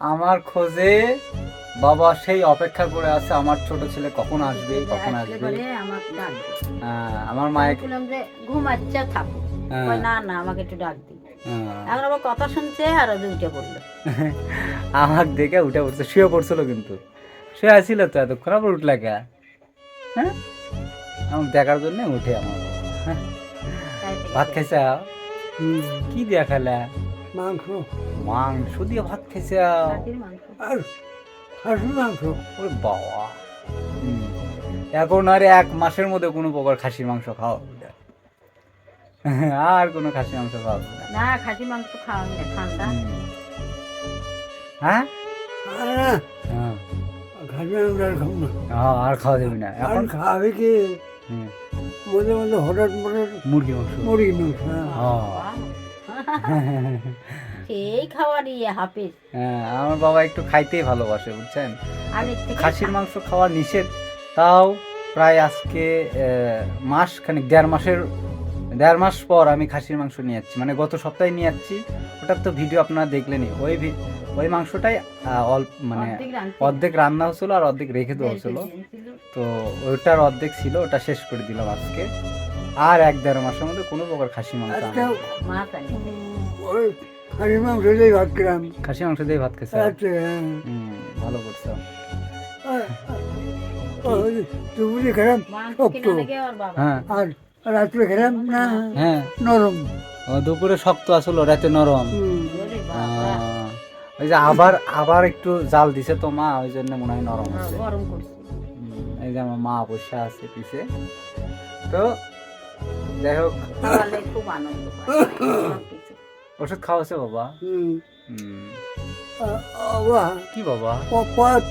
আমার খোঁজে বাবা সেই অপেক্ষা করে আছে আমার ছোট ছেলে কখন আসবে কখন আসবে। আমার মায়ের ঘুমাচ্ছে থাকো, না না আমাকে একটু ডাক দিই। এখন আবার কথা শুনছে আর উঠে পড়লো। আমার দেখে উঠে পড়ছে, শুয়ে পড়ছিল কিন্তু শুয়ে আসছিল তো এতক্ষণ, আবার উঠলা কে? হ্যাঁ, আমার দেখার জন্য উঠে আমার ভাত খাইছে। কি দিয়া খেলা? মাংস। মাংস দিয়ে ভাত খাইছে? আর খাসির মাংস। ওরে বাবা, এখন আর 1 মাসের মধ্যে কোনো প্রকার খাসির মাংস খাওয়া আর কোনো খাসির মাংস খাওয়া না, খাসির মাংস খাওয়া না, ঠান্ডা। হ্যাঁ, খাসির মাংস আর খাবো না। আর খাওয়া যাবে না এখন। খাবে কি মধ্যে মধ্যে হঠাৎ মুরগি মাংস। মুরগি মাংস। এই খাওয়ারই হাফেজ। হ্যাঁ, আমার বাবা একটু খাইতেই ভালোবাসে বুঝছেন। খাসির মাংস খাওয়া নিষেধ, তাও প্রায় আজকে মাস খানিক 1.5 মাস পর আমি খাসির মাংস নিয়ে যাচ্ছি, মানে গত সপ্তাহে নিয়ে যাচ্ছি। ওটার তো ভিডিও আপনারা দেখলেনই। ওই মাংসটাই মানে অর্ধেক রান্না হচ্ছিল আর অর্ধেক রেখে দেওয়া হচ্ছিল, তো ওইটার অর্ধেক ছিল, ওটা শেষ করে দিলাম আজকে। আর 1-1.5 মাসের মধ্যে কোনো প্রকার খাসি মাংস খাসির মাংস দিয়ে ভাত খেলাম। খাসি মাংস দিয়ে ভাত খেয়েছে, ভালো করছো। দুপুরে খেলাম শক্ত, হ্যাঁ, আর রাত্রে খেলাম না হ্যাঁ নরম। দুপুরে শক্ত আসলো, রাতে নরম। ওই যে আবার একটু জাল দিছে তো মা, ওই জন্য মনে হয় নরম আছে। এই যে আমার মা বসে আছে পিছে, তো যাই হোক খুব আনন্দ। ওষুধ খাওয়াছে বাবা? কি বাবা?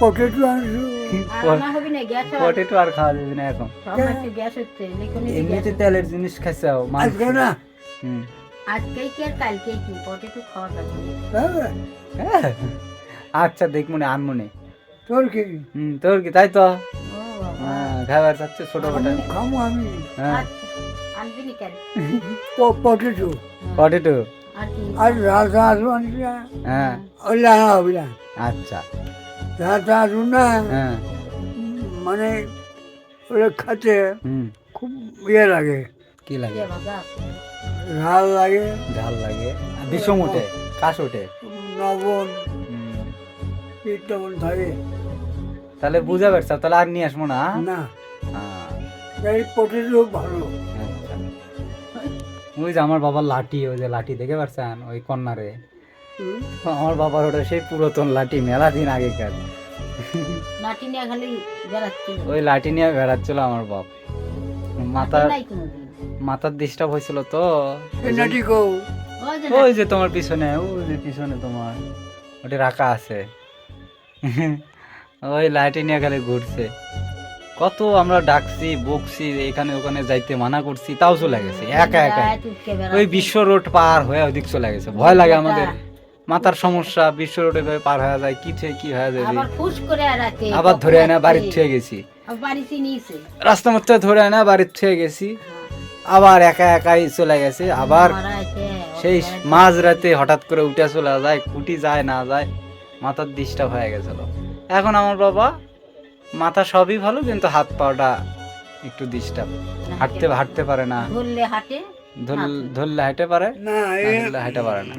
পটেটো পটেটো আর খাওয়া যাবে না এখন, এমনিতে তেলের জিনিস খাইছে না। আজকে কি আর কালকে কি পটেটো খাওয়া যাবে? আচ্ছা দেখমনে আনমনে। তোর কি? তোর কি? তাই তো খাবার চাচ্ছে ছোট বেটা। খামো আমি। আনবি নি কেন? পটেটো পটেটো আর রাজা আলু আনবি। হ্যাঁ, ওইলা হবে না। আচ্ছা, রাজা আলু না, হ্যাঁ, মানে ওরা খাতে খুব ইয়ে লাগে। কি লাগে? ঝাল লাগে, ঝাল লাগে, বিষম ওঠে, কাশ ওঠে, লবণ লবণ থাকে। তাহলে বুঝা পারছ, তাহলে আর নিয়ে আসবো না। না, এই পটেটো ভালো। আচ্ছা, ওই যে আমার বাবার লাঠি, ওই যে লাঠি দেখে পারছেন ওই কর্নারে, আমার বাবার ওটা সেই পুরাতন লাঠি, মেলা দিন আগেকার লাঠি নিয়ে খালি বেড়াচ্ছিল। ওই লাঠি নিয়ে বেড়াচ্ছিল আমার বাপ। মাথার ডিস্টার্ব হয়েছিল তো, ওই যে তোমার পিছনে, ওই যে পিছনে তোমার ওটা রাখা আছে, ওই লাঠি নিয়ে খালি ঘুরছে। কত আমরা ডাকছি বকছি, এখানে ওখানে যাইতে মানা করছি, তাও চলে গেছে একা একা। ওই বিশ্ব রোড পার হয়ে ওদিক চলে গেছে। ভয় লাগে আমাদের, মাথার সমস্যা, বিশ্ব রোডে পার হয়ে যায়, কি হয়ে যাবে, আবার ধরে আনা বাড়ির থেকে গেছি, রাস্তা মধ্যে ধরে আনা বাড়ির থেকে গেছি, আবার একা একাই চলে গেছে। আবার সেই মাঝ রাতে হঠাৎ করে উঠে চলে যায়, কুটি যায় না যায়, মাথার ডিস্টার্ব হয়ে গেছিল। এখন আমার বাবা মাথা সবই ভালো, কিন্তু হাত পাটা একটু ডিস্টার্ব, হাঁটতে পারে না, ধরলে হাঁটে পারে না, হাঁটতে পারে না।